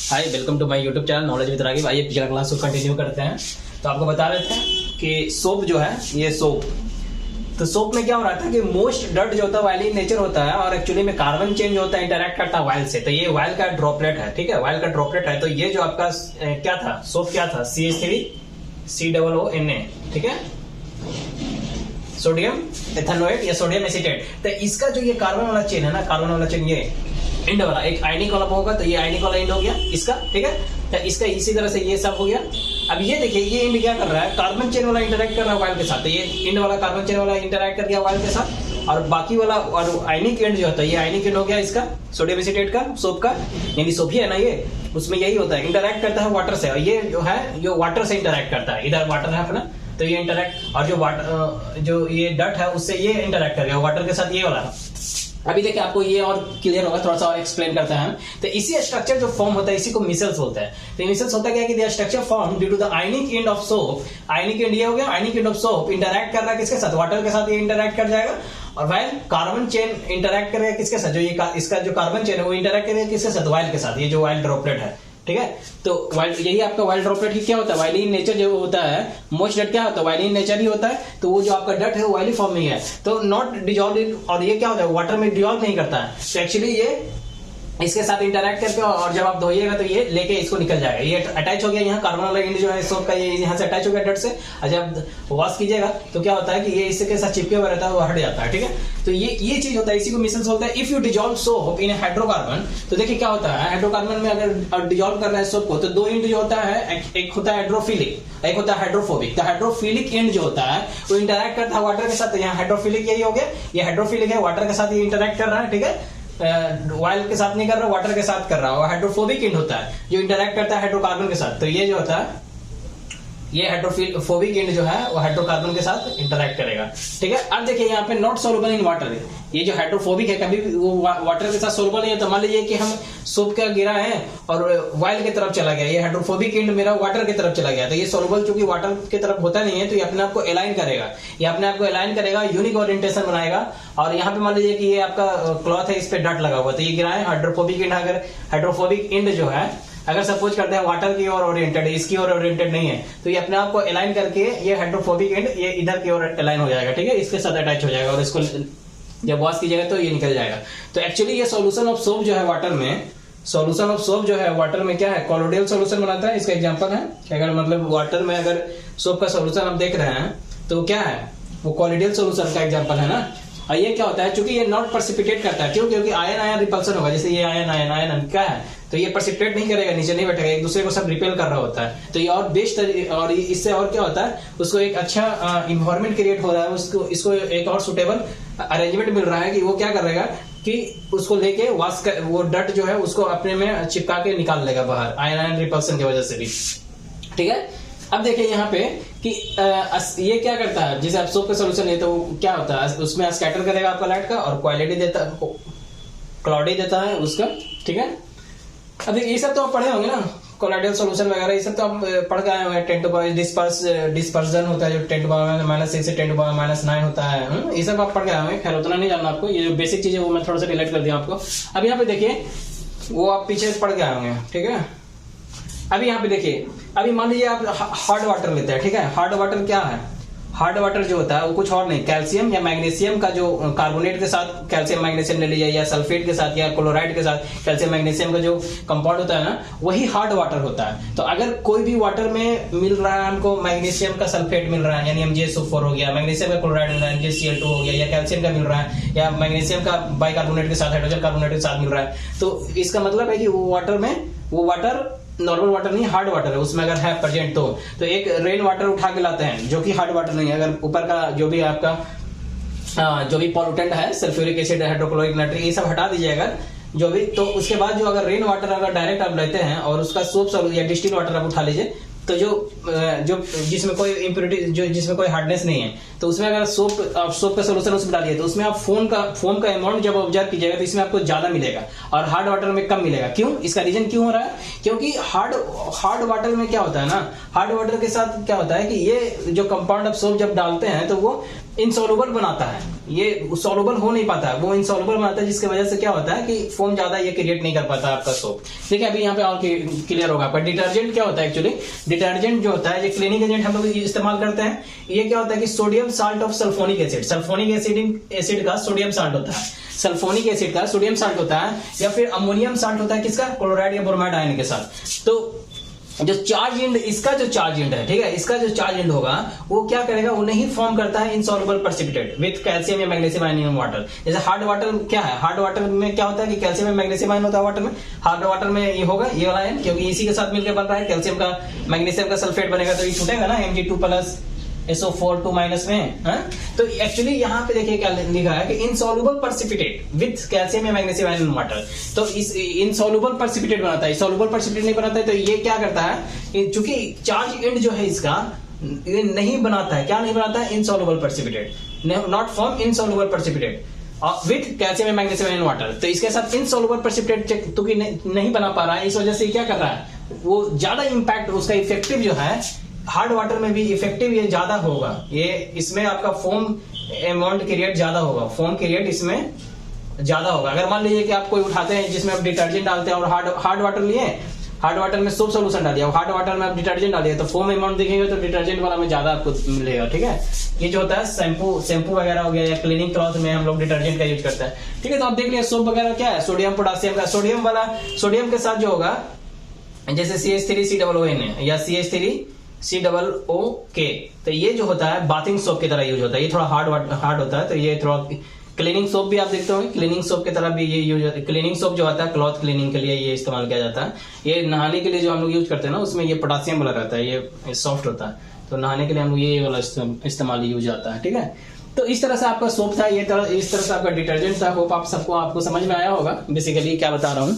Hi, welcome to my YouTube channel knowledge with Raghav. आइए पिछला class को कंटिन्यू करते हैं। तो आपको बता रहे थे कि सोप जो है, ये सोप, तो सोप में क्या हो रहा था कि मोस्ट डर्ट जो होता है वाइल इन नेचर होता है और एक्चुअली में कार्बन चेन जो होता है इंटरैक्ट करता है वाइल से। तो ये वाइल का ड्रॉपलेट है, ठीक है, वाइल का ड्रॉपलेट है। तो ये जो आपका क्या था, सोप क्या था, CH3COONA, ठीक है, सोडियम एथेनोएट या सोडियम एसीटेट। तो इसका जो ये कार्बन वाला चेन है ना, कार्बन वाला चेन, ये एंड वाला एक आयनिक वाला होगा, तो ये आयनिक वाला एंड हो गया इसका, ठीक है। तो इसका इसी तरह से ये सब हो गया। अब ये देखिए, ये एंड क्या कर रहा है, कार्बन चेन वाला इंटरैक्ट कर रहा है वाइल के साथ। तो ये एंड वाला कार्बन चेन वाला इंटरैक्ट कर गया वाइल के साथ, और बाकी वाला और आयनिक एंड जो होता है, ये आयनिक एंड हो गया इसका सोडियम एसीटेट का, सोप का, यानी सोप ही है ना ये, उसमें यही होता है, इंटरैक्ट करता है वाटर से। और ये जो है, जो वाटर से इंटरैक्ट करता है, इधर वाटर है अपना, तो ये इंटरैक्ट, और जो वाटर जो ये डट है उससे ये इंटरैक्ट कर गया वाटर के साथ, ये वाला। अभी देखिए आपको ये और क्लियर होगा, थोड़ा सा और एक्सप्लेन करते हैं। तो इसी स्ट्रक्चर जो फॉर्म होता है इसी को मिसल्स बोलते हैं। तो मिसल्स होता क्या है कि structure form due to the ionic end of soap. Ionic end ये हो गया, ionic end of soap interact कर रहा है किसके साथ, वाटर के साथ, ये इंटरैक्ट कर जाएगा। और वाइल कार्बन चेन इंटरैक्ट करेगा किसके साथ, जो ये इसका जो कार्बन चेन है वो इंटरैक्ट करेगा किसके साथ, वाइल के साथ, ये जो वाइल ड्रॉपलेट है, ठीक है। तो वाइल, यही आपका वाइल ड्रॉपलेट ही क्या होता है, वाइली नेचर जो होता है, मोस्ट डट क्या होता है, वाइली नेचर ही होता है। तो वो जो आपका डट है वो वाइली फॉर्म में ही है, तो नॉट डिजॉल्व इन, और ये क्या होता है, वाटर में डिजॉल्व नहीं करता है। तो एक्चुअली ये इसके साथ इंटरैक्ट करके, और जब आप धोइएगा तो ये लेके इसको निकल जाएगा। ये अटैच हो गया यहाँ, कार्बन वाला एंड जो है सोप का, ये यहाँ से अटैच हो गया डट से। और जब वॉश कीजिएगा तो क्या होता है कि ये इसके साथ चिपके हुआ रहता है, वो हट जाता है, ठीक है। तो ये चीज होता है, इसी को मिसल्स बोलते हैं। If you dissolve soap in hydrocarbon, तो देखिए क्या होता है, हाइड्रोकार्बन में अगर डिजॉल्व कर रहे हैं सोप को, तो दो एंड जो होता है, एक होता है हाइड्रोफिलिक, एक होता है हाइड्रोफोबिक। तो हाइड्रोफिलिक एंड जो होता है वो इंटरैक्ट करता है वाटर के साथ। यहाँ हाइड्रोफिलिक यही हो गया, ये हाइड्रोफिलिक है, वाटर के साथ ये इंटरैक्ट कर रहा है, ठीक है। वाइल के साथ नहीं कर रहा, वाटर के साथ कर रहा है। हाइड्रोफोबिक एंड होता है जो इंटरैक्ट करता है हाइड्रोकार्बन के साथ। तो ये जो होता है, ये हाइड्रोफोबिक एंड जो है वो हाइड्रोकार्बन के साथ इंटरैक्ट करेगा, ठीक है। अब देखिए यहाँ पे नॉट सोल्युबल इन वाटर, ये जो हाइड्रोफोबिक है कभी भी वो वाटर के साथ सोल्युबल नहीं है। तो मान लीजिए कि हम सोप का गिरा है और वाइल की तरफ चला गया, ये हाइड्रोफोबिक एंड मेरा वाटर की तरफ चला गया, तो ये सोल्युबल चूंकि वाटर की तरफ होता नहीं है, तो ये अपने आप को अलाइन करेगा, ये अपने आप को अलाइन करेगा, यूनिक ओरिएंटेशन बनाएगा। और यहाँ पे मान लीजिए कि ये आपका क्लॉथ है, इस पे डट लगा हुआ, तो ये गिरा है हाइड्रोफोबिक एंड। अगर हाइड्रोफोबिक एंड जो है, अगर सपोज करते हैं वाटर की ओर ओरिएंटेड है, इसकी ओर ओरिएंटेड नहीं है, तो ये अपने आप को अलाइन करके ये हाइड्रोफोबिक एंड ये इधर की ओर अलाइन हो जाएगा, ठीक है, इसके साथ अटैच हो जाएगा, और इसको जब वॉश कीजिएगा तो ये निकल जाएगा। तो एक्चुअली ये सॉल्यूशन ऑफ सोप जो है वाटर में, सॉल्यूशन ऑफ सोप जो है वाटर में क्या है, कोलोडियल सॉल्यूशन बनाता है। इसका एग्जांपल है कि अगर मतलब वाटर में अगर सोप का सॉल्यूशन आप देख रहे हैं तो क्या है, वो कोलोडियल सॉल्यूशन का एग्जांपल है ना। और ये क्या होता है, क्योंकि ये नॉट प्रेसिपिटेट करता है, क्यों, क्योंकि आयन आयन रिपल्सन होगा, जैसे ये आयन आयन आयन क्या है, तो ये प्रेसिपिटेट नहीं करेगा, नीचे नहीं बैठेगा, एक दूसरे को सब रिपेल कर रहा होता है। तो ये और बेस्ट, और इससे और क्या होता है, उसको एक अच्छा इन्वायरमेंट क्रिएट हो रहा है, उसको इसको एक और सुटेबल अरेंजमेंट मिल रहा है कि वो क्या करेगा कि उसको लेके वॉश कर, वो डट जो है उसको अपने में चिपका के निकाल लेगा बाहर, आयन आयन रिपल्सन की वजह से भी, ठीक है। अब देखिए यहाँ पे कि ये क्या करता है, जैसे आप सोप का सोल्यूशन है तो क्या होता है, उसमें स्कैटर करेगा आपका लाइट का, और क्वालिटी देता, क्लाउडी देता है उसका, ठीक है। अब ये सब तो आप पढ़े होंगे ना, कोलाइडल सॉल्यूशन वगैरह, ये सब तो आप पढ़ के आए होंगे। 10 टू पावर डिस्पर्जन होता है, जो 10 टू पावर -6 से 10 टू पावर -9 होता है, ये सब आप पढ़ के आए होंगे। खैर उतना नहीं जानना आपको, ये जो बेसिक चीज है वो मैं थोड़ा सा रिलेट कर दिया आपको। अब यहाँ पे देखिए, वो आप पीछे पढ़ के आए होंगे, ठीक है। अभी यहाँ पे देखिए, अभी मान लीजिए आप हार्ड वाटर लेते हैं, ठीक है। हार्ड वाटर क्या है, हार्ड वाटर जो होता है वो कुछ और नहीं, कैल्शियम या मैग्नीशियम का जो कार्बोनेट के साथ कैल्शियम मैग्नीशियम ले लीजिए, या सल्फेट के साथ या क्लोराइड के साथ कैल्शियम मैग्नीशियम का जो कंपाउंड होता है ना, वही हार्ड वाटर होता है। तो अगर कोई भी वाटर में मिल रहा है हमको मैग्नीशियम का सल्फेट मिल रहा है, यानी MgSO4 हो गया, मैग्नीशियम का क्लोराइड मिल रहा है MgCl2 हो गया, या कैल्शियम का मिल रहा है, या मैग्नीशियम का बाइकार्बोनेट के साथ, हाइड्रोजन कार्बोनेट के साथ मिल रहा है, तो इसका मतलब है कि वो वाटर नॉर्मल वाटर नहीं, हार्ड वाटर है, उसमें अगर है प्रेजेंट तो एक रेन वाटर उठा के लाते हैं जो कि हार्ड वाटर नहीं है। अगर ऊपर का जो भी आपका जो भी पॉल्यूटेंट है, सल्फ्यूरिक एसिड, हाइड्रोक्लोरिक नाइट्रेट, ये सब हटा दीजिए अगर जो भी, तो उसके बाद जो अगर रेन वाटर अगर डायरेक्ट आप लेते हैं और उसका सोप या डिस्टिल वाटर आप उठा लीजिए, तो जो जिसमें कोई इम्प्योरिटी, जो जिसमें कोई हार्डनेस नहीं है, तो उसमें अगर सोप का सोल्यूशन उसमें डालिए, तो उसमें आप फोम का अमाउंट जब ऑब्जर्व कीजिएगा तो इसमें आपको ज्यादा मिलेगा और हार्ड वाटर में कम मिलेगा। क्यों, इसका रीजन क्यों हो रहा है, क्योंकि हार्ड वाटर में क्या होता है ना, हार्ड वाटर के साथ क्या होता है कि ये जो कंपाउंड ऑफ सोप जब डालते हैं तो वो इनसॉल्युबल बनाता है, ये सॉल्युबल हो नहीं पाता है, वो इनसॉल्युबल बनाता है, जिसकी वजह से क्या होता है कि फोम ज्यादा ये क्रिएट नहीं कर पाता आपका सोप। देखिए अभी यहाँ पे और क्लियर होगा आपका। डिटर्जेंट क्या होता है एक्चुअली, डिटर्जेंट जो होता है, ये क्लीनिंग एजेंट हम लोग इस्तेमाल करते हैं। ये क्या होता है कि sodium salt of sulphonic acid, sulphonic acid का सोडियम साल्ट होता है, सल्फोनिक एसिड का सोडियम साल्ट होता है, या फिर अमोनियम साल्ट होता है किसका, क्लोराइड या ब्रोमाइड आयन के साथ। तो जो चार्ज एंड, इसका जो चार्ज एंड है, ठीक है, इसका जो चार्ज एंड होगा वो क्या करेगा, वो नहीं फॉर्म करता है इनसॉल्युबल प्रेसिपिटेट विद कैल्शियम या मैग्नीशियम आयन इन वाटर। जैसे हार्ड वाटर क्या है, हार्ड वाटर में क्या होता है कि कैल्शियम या मैग्नीशियम आयन होता है वाटर में, हार्ड वाटर में ये होगा ये वाला आयन, क्योंकि इसी के साथ मिलकर बन रहा है, कैल्शियम का मैग्नीशियम का सल्फेट बनेगा तो ये छूटेगा ना, Mg2+ SO4 2 माइनस में है? तो एक्चुअली यहाँ पे देखिए क्या लिखा है कि इनसॉल्युबल प्रेसिपिटेट विद कैल्शियम या मैग्नीशियम आयन इन वाटर। तो इस इनसॉल्युबल प्रेसिपिटेट बनाता है, सॉल्युबल प्रेसिपिटेट नहीं बनाता है। तो ये क्या करता है, चूंकि चार्ज एंड जो है इसका ये नहीं बनाता है, क्या नहीं बनाता है, insoluble precipitate, not form insoluble precipitate with calcium या मैग्नीशियम आयन इन वाटर। तो इसके साथ इनसॉल्युबल प्रेसिपिटेट तो नहीं बना पा रहा है, इस वजह से क्या कर रहा है, वो ज्यादा इंपैक्ट उसका इफेक्टिव जो है हार्ड वाटर में भी इफेक्टिव ये ज्यादा होगा, ये इसमें आपका फोम अमाउंट क्रिएट ज्यादा होगा, फोम क्रिएट इसमें ज्यादा होगा। अगर मान लीजिए कि आप कोई उठाते हैं जिसमें आप डिटर्जेंट डालते हैं और हार्ड वाटर लिए, हार्ड वाटर में सोप सोल्यूशन डाल दिया, हार्ड वाटर में आप डिटर्जेंट डालिए, तो फोम अमाउंट दिखेगा तो डिटर्जेंट वाला में ज्यादा आपको मिलेगा, ठीक है। ये जो होता है शैम्पू वगैरह हो गया या क्लीनिंग क्लॉथ में हम लोग डिटर्जेंट का यूज करते हैं, ठीक है। तो आप देख लिया सोप वगैरह क्या है, सोडियम पोटासियम का, सोडियम वाला, सोडियम के साथ जो होगा जैसे CH3COON है या CH3COOK, तो ये जो होता है बाथिंग सोप की तरह यूज होता है, ये थोड़ा हार्ड होता है, तो ये थोड़ा क्लीनिंग सोप भी आप देखते होंगे, क्लीनिंग सोप की तरह भी ये यूज होता है। क्लीनिंग सोप जो होता है क्लॉथ क्लीनिंग के लिए ये इस्तेमाल किया जाता है। ये नहाने के लिए जो हम लोग यूज करते हैं ना, उसमें ये पोटासियम वाला रहता है, ये सॉफ्ट होता है, तो नहाने के लिए हम लोग ये वाला इस्तेमाल यूज आता है, ठीक है। तो इस तरह से आपका सोप था, इस तरह से आपका डिटर्जेंट था। होप आपको समझ में आया होगा बेसिकली क्या बता रहा हूँ।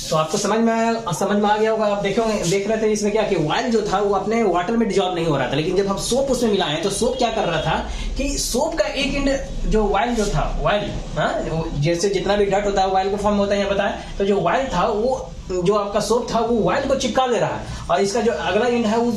तो आपको समझ में आ गया होगा। आप देख रहे थे इसमें क्या कि ऑयल जो था वो अपने वाटर में डिजॉल्व नहीं हो रहा था, लेकिन जब हम सोप उसमें मिलाएं तो सोप क्या कर रहा था कि सोप का एक एंड जो ऑयल जो था, ऑयल जैसे जितना भी डट होता है ऑयल का फॉर्म होता है यहाँ बताया, तो जो ऑयल था वो जो आपका सोप था वो ऑयल को चिपका दे रहा है, और इसका जो अगला एंड है वो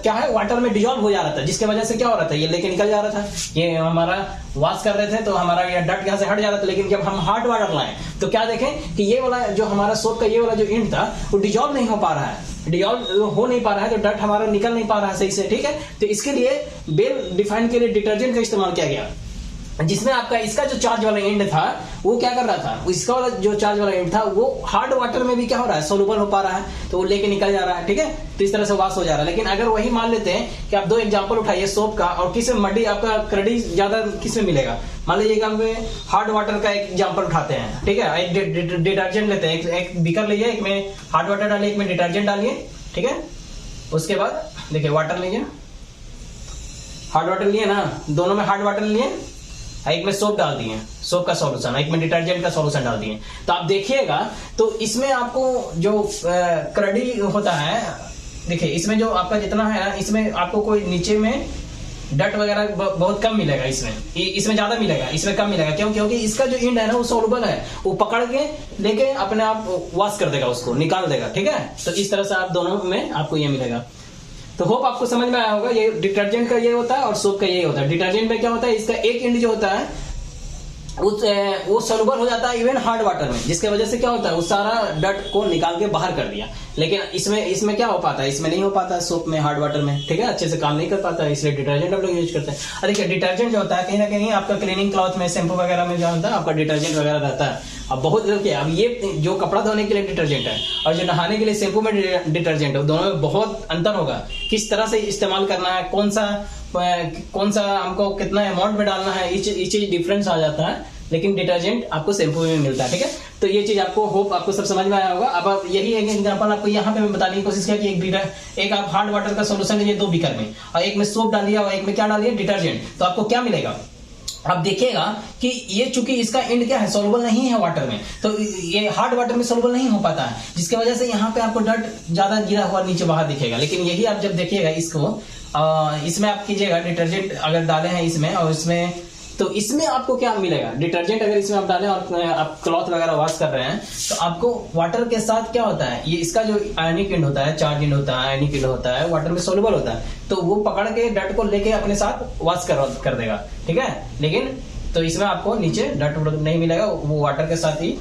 क्या है, वाटर में डिजॉल्व हो जा रहा था, जिसके वजह से क्या हो रहा था, ये लेके निकल जा रहा था। ये हमारा वॉश कर रहे थे तो हमारा ये डट यहाँ से हट जा रहा था, लेकिन जब हम हार्ड वाटर लाए तो क्या देखें कि ये वाला जो हमारा सोप का ये वाला जो एंड था वो डिजॉल्व नहीं हो पा रहा है, डिजॉल्व हो नहीं पा रहा है, तो डट हमारा निकल नहीं पा रहा है सही से, ठीक है। तो इसके लिए वेल डिफाइन के लिए डिटर्जेंट का इस्तेमाल किया गया, जिसमें आपका इसका जो चार्ज वाला एंड था वो क्या कर रहा था, इसका वाला जो चार्ज वाला एंड था वो हार्ड वाटर में भी क्या हो रहा है, सोल्युबल हो पा रहा है, तो वो लेके निकल जा रहा है, ठीक है। तो इस तरह से वॉश हो जा रहा है। लेकिन अगर वही मान लेते हैं कि आप दो एग्जांपल उठाइए सोप का, और किस में मड्डी आपका क्रडी ज्यादा किस में मिलेगा, मान लीजिए हम हार्ड वाटर का एक एग्जांपल उठाते हैं, ठीक है। एक डिटर्जेंट लेते हैं, एक बीकर लीजिए, एक में हार्ड वाटर डालिए, एक में डिटर्जेंट डालिए, ठीक है। उसके बाद देखिए वाटर लीजिए, हार्ड वाटर लिए ना, दोनों में हार्ड वाटर लिए, एक में सोप डाल दिए, सोप का सॉल्यूशन, एक में डिटर्जेंट का सॉल्यूशन डाल दिए, तो आप देखिएगा तो इसमें आपको जो क्रडी होता है, देखिए इसमें जो आपका जितना है इसमें आपको कोई नीचे में डट वगैरह बहुत कम मिलेगा, इसमें ज्यादा मिलेगा, इसमें कम मिलेगा। क्यों? क्योंकि इसका जो एंड है ना वो सॉल्युबल है, वो पकड़ के लेके अपने आप वॉश कर देगा, उसको निकाल देगा, ठीक है। तो इस तरह से आप दोनों में आपको ये मिलेगा। तो होप आपको समझ में आया होगा। ये डिटर्जेंट का ये होता है और सोप का ये होता है। डिटर्जेंट में क्या होता है, इसका एक एंड जो होता है वो सॉल्युबल हो जाता है इवन हार्ड वाटर में, जिसके वजह से क्या होता है वो सारा डट को निकाल के बाहर कर दिया। लेकिन इसमें क्या हो पाता है, इसमें नहीं हो पाता है, सोप में, हार्ड वाटर में, ठीक है, अच्छे से काम नहीं कर पाता है, इसलिए डिटर्जेंट हम लोग यूज करते हैं। और देखिए डिटर्जेंट जो होता है कहीं ना कहीं आपका क्लीनिंग क्लॉथ में, शैम्पू वगैरह में जो होता है आपका डिटर्जेंट वगैरह रहता है। अब बहुत देखिए, अब ये जो कपड़ा धोने के लिए डिटर्जेंट है और जो नहाने के लिए शैम्पू में डिटर्जेंट है, दोनों में बहुत अंतर होगा। किस तरह से इस्तेमाल करना है, कौन सा हमको कितना अमाउंट में डालना है, ये चीज डिफरेंस आ जाता है। लेकिन डिटर्जेंट आपको शैम्पू में मिलता है, ठीक है। तो ये चीज आपको होप आपको सब समझ में आया होगा। अब यही एक एग्जांपल आपको यहाँ पे मैं बताने की कोशिश किया कि एक आप हार्ड वाटर का सोल्यूशन लीजिए 2 बीकर में, और एक में सोप डालिए और एक में क्या डालिए, डिटर्जेंट, तो आपको क्या मिलेगा। आप देखिएगा कि ये चूंकि इसका एंड क्या है, सॉल्युबल नहीं है वाटर में, तो ये हार्ड वाटर में सॉल्युबल नहीं हो पाता है, जिसकी वजह से यहाँ पे आपको डट ज्यादा गिरा हुआ नीचे बाहर दिखेगा। लेकिन यही आप जब देखिएगा इसको, इसमें आप कीजिएगा डिटर्जेंट अगर डाले हैं इसमें, और इसमें तो इसमें आपको क्या मिलेगा, डिटर्जेंट अगर इसमें आप डालें और आप क्लॉथ वगैरह वॉश कर रहे हैं तो आपको वाटर के साथ क्या होता है, ये इसका जो आयनिक एंड होता है, चार्ज एंड होता है, आयनिक एंड होता है, वाटर में सोल्यूबल होता है, तो वो पकड़ के डट को लेके अपने साथ वॉश कर देगा, ठीक है। लेकिन तो इसमें आपको नीचे डट नहीं मिलेगा, वो वाटर के साथ ही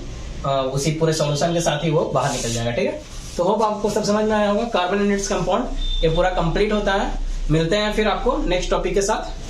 उसी पूरे सॉल्यूशन के साथ ही वो बाहर निकल जाएगा, ठीक है। तो होप आपको सब समझ में आया होगा। कार्बन एंड इट्स कंपाउंड ये पूरा कंप्लीट होता है। मिलते हैं फिर आपको नेक्स्ट टॉपिक के साथ।